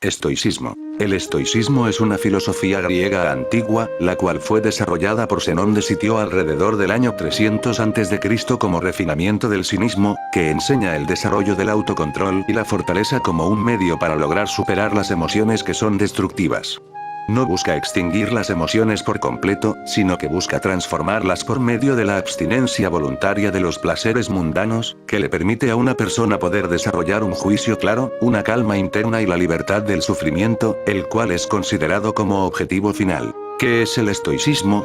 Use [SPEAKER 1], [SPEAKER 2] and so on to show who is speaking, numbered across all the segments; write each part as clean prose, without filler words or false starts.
[SPEAKER 1] Estoicismo. El estoicismo es una filosofía griega antigua, la cual fue desarrollada por Zenón de Sitio alrededor del año 300 a.C. como refinamiento del cinismo, que enseña el desarrollo del autocontrol y la fortaleza como un medio para lograr superar las emociones que son destructivas. No busca extinguir las emociones por completo, sino que busca transformarlas por medio de la abstinencia voluntaria de los placeres mundanos, que le permite a una persona poder desarrollar un juicio claro, una calma interna y la libertad del sufrimiento, el cual es considerado como objetivo final. ¿Qué es el estoicismo?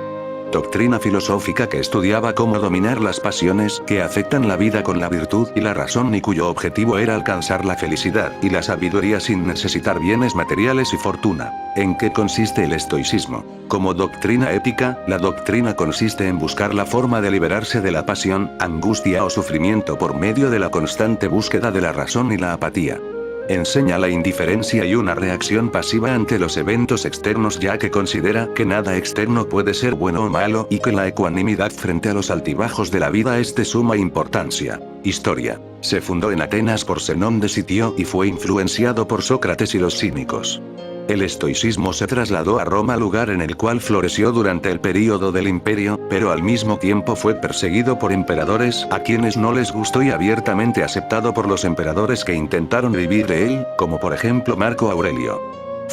[SPEAKER 1] Doctrina filosófica que estudiaba cómo dominar las pasiones que afectan la vida con la virtud y la razón y cuyo objetivo era alcanzar la felicidad y la sabiduría sin necesitar bienes materiales y fortuna. ¿En qué consiste el estoicismo? Como doctrina ética, la doctrina consiste en buscar la forma de liberarse de la pasión, angustia o sufrimiento por medio de la constante búsqueda de la razón y la apatía. Enseña la indiferencia y una reacción pasiva ante los eventos externos, ya que considera que nada externo puede ser bueno o malo y que la ecuanimidad frente a los altibajos de la vida es de suma importancia. Historia. Se fundó en Atenas por Zenón de Sitio y fue influenciado por Sócrates y los cínicos. El estoicismo se trasladó a Roma, lugar en el cual floreció durante el período del imperio, pero al mismo tiempo fue perseguido por emperadores a quienes no les gustó y abiertamente aceptado por los emperadores que intentaron vivir de él, como por ejemplo Marco Aurelio.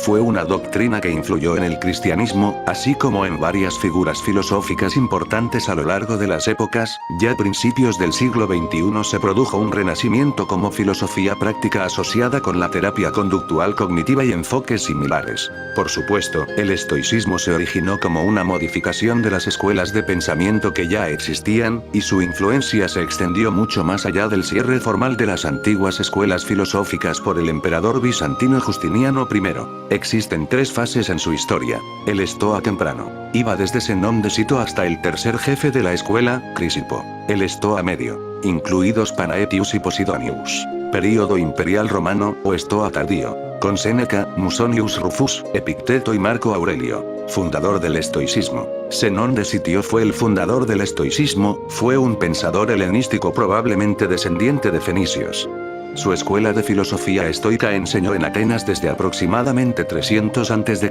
[SPEAKER 1] Fue una doctrina que influyó en el cristianismo, así como en varias figuras filosóficas importantes a lo largo de las épocas. Ya a principios del siglo XXI se produjo un renacimiento como filosofía práctica asociada con la terapia conductual cognitiva y enfoques similares. Por supuesto, el estoicismo se originó como una modificación de las escuelas de pensamiento que ya existían, y su influencia se extendió mucho más allá del cierre formal de las antiguas escuelas filosóficas por el emperador bizantino Justiniano I. Existen tres fases en su historia. El estoa temprano iba desde Zenón de Sitio hasta el tercer jefe de la escuela, Crisipo. El estoa medio, incluidos Panaetius y Posidonius. Período imperial romano, o estoa tardío, con Séneca, Musonius Rufus, Epicteto y Marco Aurelio, fundador del estoicismo. Zenón de Sitio fue el fundador del estoicismo, fue un pensador helenístico probablemente descendiente de fenicios. Su escuela de filosofía estoica enseñó en Atenas desde aproximadamente 300 a.C.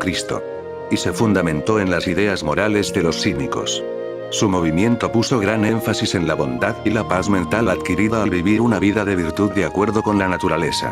[SPEAKER 1] y se fundamentó en las ideas morales de los cínicos. Su movimiento puso gran énfasis en la bondad y la paz mental adquirida al vivir una vida de virtud de acuerdo con la naturaleza.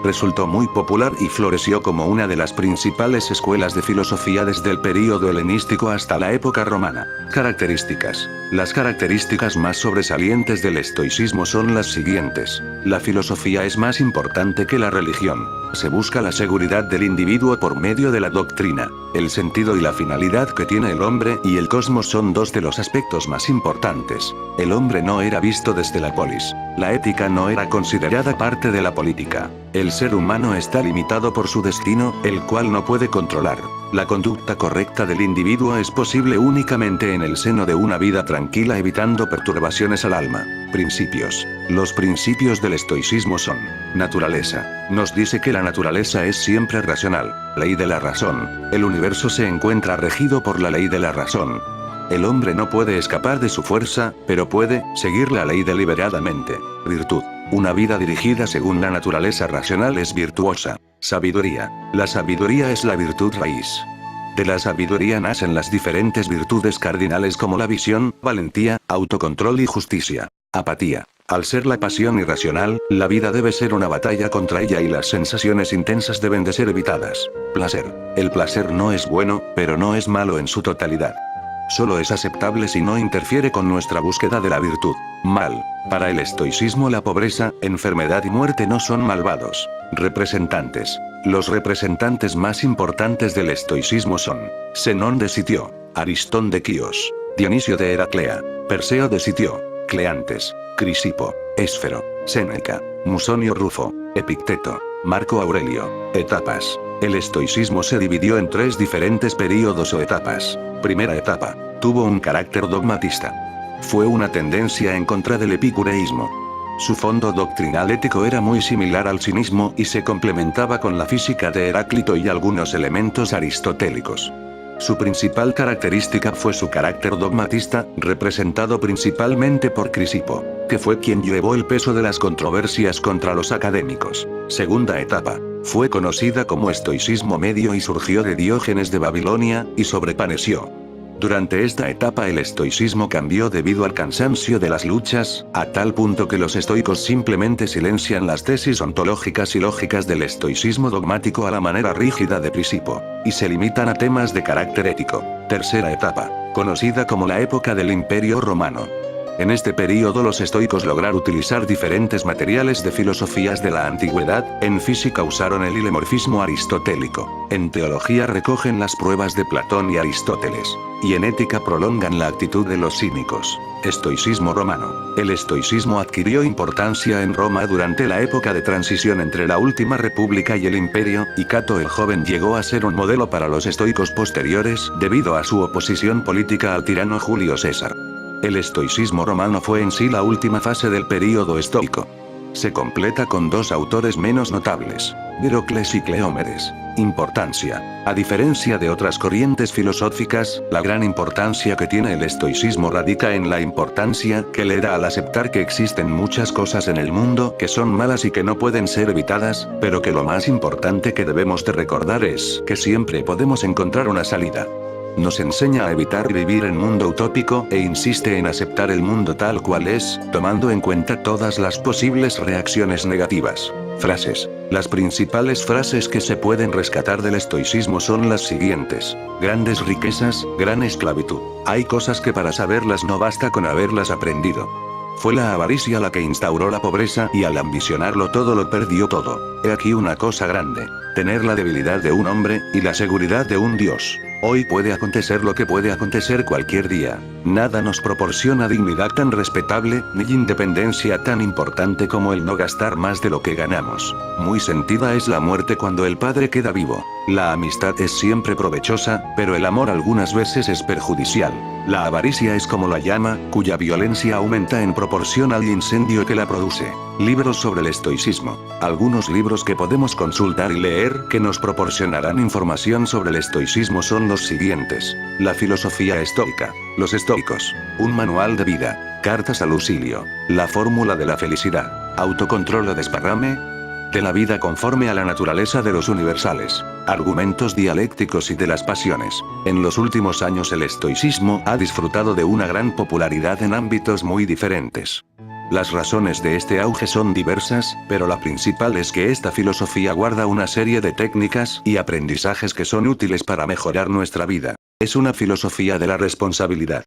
[SPEAKER 1] Resultó muy popular y floreció como una de las principales escuelas de filosofía desde el período helenístico hasta la época romana. Características. Las características más sobresalientes del estoicismo son las siguientes. La filosofía es más importante que la religión. Se busca la seguridad del individuo por medio de la doctrina. El sentido y la finalidad que tiene el hombre y el cosmos son dos de los aspectos más importantes. El hombre no era visto desde la polis. La ética no era considerada parte de la política. El ser humano está limitado por su destino, el cual no puede controlar. La conducta correcta del individuo es posible únicamente en el seno de una vida tranquila, evitando perturbaciones al alma. Principios. Los principios del estoicismo son: naturaleza. Nos dice que la naturaleza es siempre racional. Ley de la razón. El universo se encuentra regido por la ley de la razón. El hombre no puede escapar de su fuerza, pero puede seguir la ley deliberadamente. Virtud. Una vida dirigida según la naturaleza racional es virtuosa. Sabiduría. La sabiduría es la virtud raíz. De la sabiduría nacen las diferentes virtudes cardinales como la visión, valentía, autocontrol y justicia. Apatía. Al ser la pasión irracional, la vida debe ser una batalla contra ella y las sensaciones intensas deben de ser evitadas. Placer. El placer no es bueno, pero no es malo en su totalidad. Solo es aceptable si no interfiere con nuestra búsqueda de la virtud. Mal. Para el estoicismo la pobreza, enfermedad y muerte no son malvados. Representantes. Los representantes más importantes del estoicismo son: Zenón de Sitio, Aristón de Quíos, Dionisio de Heraclea, Perseo de Sitio, Cleantes, Crisipo, Ésfero, Séneca, Musonio Rufo, Epicteto, Marco Aurelio. Etapas. El estoicismo se dividió en tres diferentes períodos o etapas. Primera etapa. Tuvo un carácter dogmatista. Fue una tendencia en contra del epicureísmo. Su fondo doctrinal ético era muy similar al cinismo y se complementaba con la física de Heráclito y algunos elementos aristotélicos. Su principal característica fue su carácter dogmatista, representado principalmente por Crisipo. que fue quien llevó el peso de las controversias contra los académicos. Segunda etapa. Fue conocida como estoicismo medio y surgió de Diógenes de Babilonia, y sobre Panecio. Durante esta etapa el estoicismo cambió debido al cansancio de las luchas, a tal punto que los estoicos simplemente silencian las tesis ontológicas y lógicas del estoicismo dogmático a la manera rígida de Crisipo, y se limitan a temas de carácter ético. Tercera etapa, conocida como la época del Imperio Romano. En este período los estoicos lograron utilizar diferentes materiales de filosofías de la antigüedad, en física usaron el hilemorfismo aristotélico, en teología recogen las pruebas de Platón y Aristóteles, y en ética prolongan la actitud de los cínicos. Estoicismo romano. El estoicismo adquirió importancia en Roma durante la época de transición entre la última república y el imperio, y Cato el joven llegó a ser un modelo para los estoicos posteriores debido a su oposición política al tirano Julio César. El estoicismo romano fue en sí la última fase del período estoico. Se completa con dos autores menos notables, Hierocles y Cleómenes. Importancia. A diferencia de otras corrientes filosóficas, la gran importancia que tiene el estoicismo radica en la importancia que le da al aceptar que existen muchas cosas en el mundo que son malas y que no pueden ser evitadas, pero que lo más importante que debemos de recordar es que siempre podemos encontrar una salida. Nos enseña a evitar vivir en mundo utópico e insiste en aceptar el mundo tal cual es, tomando en cuenta todas las posibles reacciones negativas. Frases. Las principales frases que se pueden rescatar del estoicismo son las siguientes. Grandes riquezas, gran esclavitud. Hay cosas que para saberlas no basta con haberlas aprendido. Fue la avaricia la que instauró la pobreza y al ambicionarlo todo lo perdió todo. He aquí una cosa grande. Tener la debilidad de un hombre, y la seguridad de un dios. Hoy puede acontecer lo que puede acontecer cualquier día. Nada nos proporciona dignidad tan respetable, ni independencia tan importante como el no gastar más de lo que ganamos. Muy sentida es la muerte cuando el padre queda vivo. La amistad es siempre provechosa, pero el amor algunas veces es perjudicial. La avaricia es como la llama, cuya violencia aumenta en proporción al incendio que la produce. Libros sobre el estoicismo. Algunos libros que podemos consultar y leer que nos proporcionarán información sobre el estoicismo son los siguientes. La filosofía estoica. Los estoicos. Un manual de vida. Cartas a Lucilio. La fórmula de la felicidad. Autocontrol o desparrame de la vida conforme a la naturaleza de los universales. Argumentos dialécticos y de las pasiones. En los últimos años el estoicismo ha disfrutado de una gran popularidad en ámbitos muy diferentes. Las razones de este auge son diversas, pero la principal es que esta filosofía guarda una serie de técnicas y aprendizajes que son útiles para mejorar nuestra vida. Es una filosofía de la responsabilidad.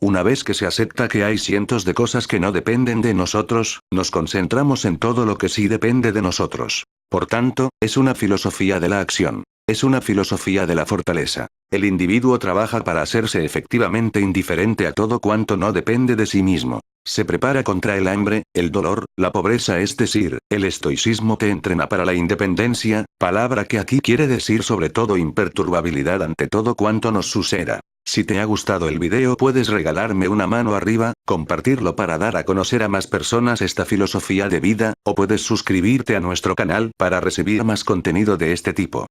[SPEAKER 1] Una vez que se acepta que hay cientos de cosas que no dependen de nosotros, nos concentramos en todo lo que sí depende de nosotros. Por tanto, es una filosofía de la acción. Es una filosofía de la fortaleza. El individuo trabaja para hacerse efectivamente indiferente a todo cuanto no depende de sí mismo. Se prepara contra el hambre, el dolor, la pobreza, es decir, el estoicismo te entrena para la independencia, palabra que aquí quiere decir sobre todo imperturbabilidad ante todo cuanto nos suceda. Si te ha gustado el video puedes regalarme una mano arriba, compartirlo para dar a conocer a más personas esta filosofía de vida, o puedes suscribirte a nuestro canal para recibir más contenido de este tipo.